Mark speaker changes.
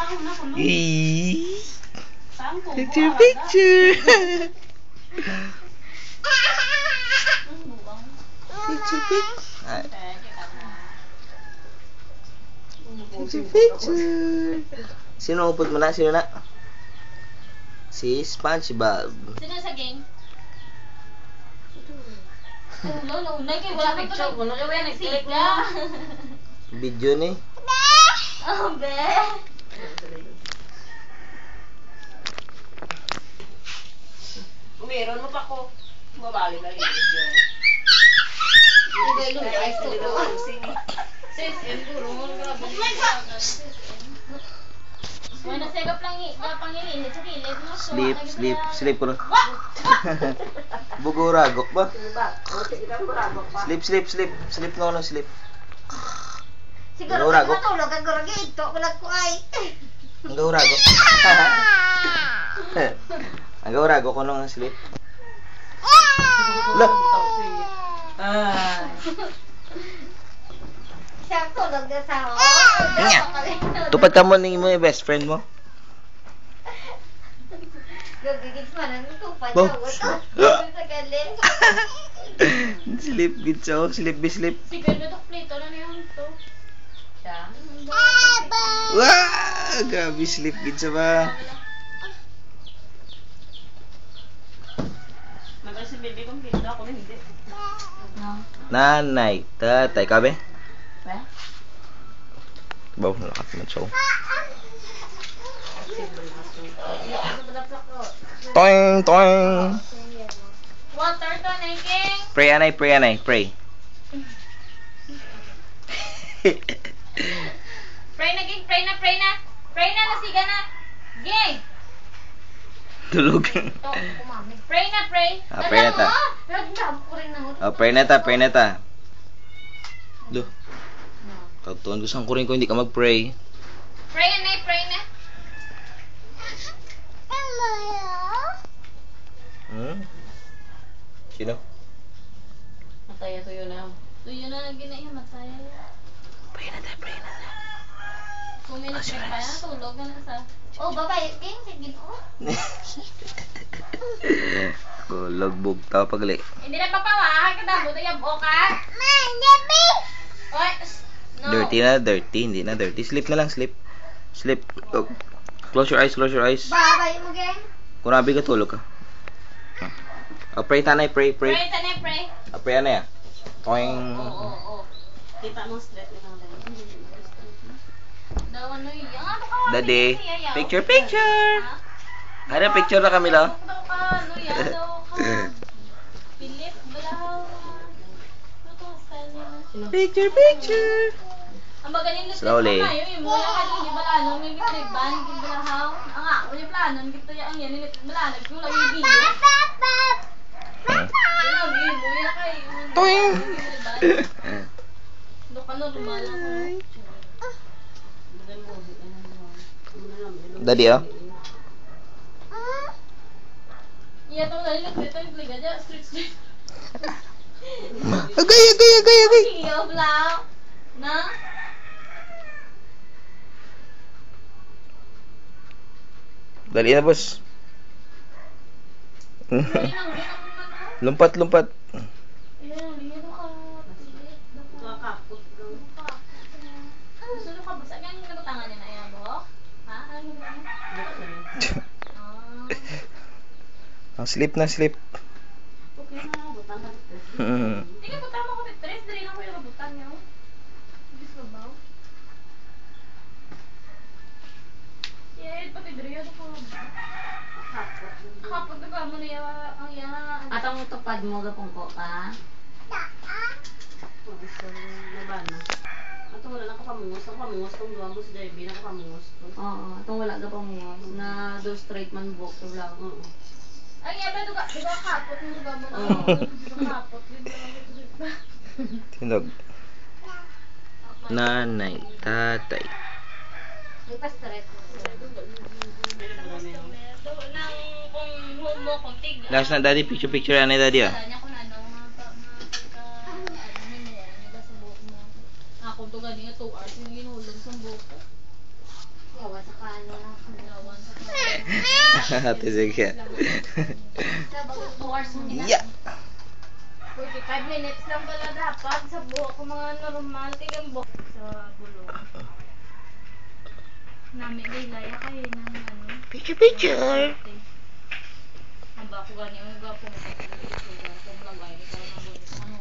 Speaker 1: Picture, picture. Picture, picture. Picture, picture. Sino upod mo na? Sino na? Si SpongeBob.
Speaker 2: Sino sa game? No, kayo wala picture ko. Nag-click ka.
Speaker 1: Video ni.
Speaker 2: Oh, be.
Speaker 3: Meron mo pa ko. Babali na rin.
Speaker 2: Sis, yan puro mo. May nasegap lang pangilin. Sa kilid mo.
Speaker 1: Sleep ko na. Buguragok ba? Sleep na ako. Sleep.
Speaker 2: Siguro kung matulog, ang guragi ito. Kulag ko ay.
Speaker 1: Ang guragok. Ang guragok ko nung sleep. Lah.
Speaker 2: Siya tulog na sa ako.
Speaker 1: Tupad ka mo ni mo yung best friend mo.
Speaker 2: Gagigits man ang tupad
Speaker 1: Bo.
Speaker 2: siya. Sa galing.
Speaker 1: Sleep good so. Sleep.
Speaker 2: Siguro ito plito na niya ito. Siya.
Speaker 1: Wow! Grabe sleep good sa ba?
Speaker 3: Nag-ay si baby kong pinto. Ako na hindi.
Speaker 1: Nanay, tatay ka be?
Speaker 2: Ba?
Speaker 1: Baw, nalakat naman siya. Toing, toing.
Speaker 2: Water to, Naiking.
Speaker 1: Pray, anay. Pray.
Speaker 2: Pray na, Ging. Pray na. Pray na, nasiga na. Ging.
Speaker 1: Tulog.
Speaker 2: Pray na, pray.
Speaker 1: Pray na ta. Pray na ta. Duh. Katuan ko sang kuring ko hindi ka mag-pray.
Speaker 2: Pray na, pray na.
Speaker 1: Sino?
Speaker 3: Mataya tuyo na.
Speaker 2: Tuyo na, ginaya, mataya.
Speaker 1: Pray na ta.
Speaker 2: 2 minutes pa na, tulog na sa... Oh, babae, Ging, sige mo.
Speaker 1: Kulog bugtaw pagli.
Speaker 2: Hindi na papawahan ka na, buto yung boka. Oy, no.
Speaker 1: Dirty, hindi na dirty. Sleep na lang, sleep. Oh. Close your eyes.
Speaker 2: Babae mo, Ging.
Speaker 1: Kung nabi ka, tulog ka. Pray tanay, pray.
Speaker 2: Pray, tanay, pray.
Speaker 1: Pray na ya. Toing.
Speaker 3: Oo. Kita mo straight na lang.
Speaker 2: Daw ano yan? Ano ka?
Speaker 1: Daddy, picture.
Speaker 2: Ha?
Speaker 1: Ada picture na kami lang.
Speaker 2: Daw ka, ano yan? Daw ka. Philip, balahaw. Ano to, style nila?
Speaker 1: Picture.
Speaker 2: Ang magaling na
Speaker 1: Slowly.
Speaker 2: yung mula ka doon, yung balahaw, may gitriban, yung balahaw. Ang nga, yung plano, gito yung yan, yung balahaw, yung lagi biyo. Yung biyo mo, yan kayo.
Speaker 1: Toing.
Speaker 2: Doon ka na, lumala ko.
Speaker 1: Daddy, oh.
Speaker 2: Iya, to dali dito yung liga dyan, street.
Speaker 1: Agay.
Speaker 2: Iyo, blau. Na?
Speaker 1: Dali na, boss. Lumpat.
Speaker 2: Gusto ka ba? Saan yung nagutangan niya na yan, bo? Ha? Ano yung
Speaker 1: Sleep na.
Speaker 3: Okay na, butang ka dito.
Speaker 2: Hindi ka butang ako dito. Dali lang ko yung butang niya. Hindi sa babaw. Pati dali yan ako. Kapag na mo niya ang yan.
Speaker 3: At ang tupad mo, gapong ko ka? Atong wala lang kapamungos. Ang pamungos kung duwa mo si Debbie, nakapamungos ko. Oo, atong wala ka pamungos. Na do straight man book to lang. Oo.
Speaker 2: Ang yaba, diba kapot mo ba mo? Diba kapot?
Speaker 1: Tinog. Nanay, tatay.
Speaker 2: May pa-stress.
Speaker 1: Last na, daddy. Picture. Anay, daddy, oh.
Speaker 2: Ako to ganyan 2 hours yung ginulong sa buko.
Speaker 4: Yawa sa kan.
Speaker 1: Ate, sige. Yeah.
Speaker 2: 45 minutes lang pala dapat sa buhok ko mga normal. Tingnan buhok sa bulong. Nami gilaya kayo ng ano.
Speaker 1: Picture.
Speaker 2: Ang bako gani ang gapo mo sa picture. Kung lagay ni para mabulit ano.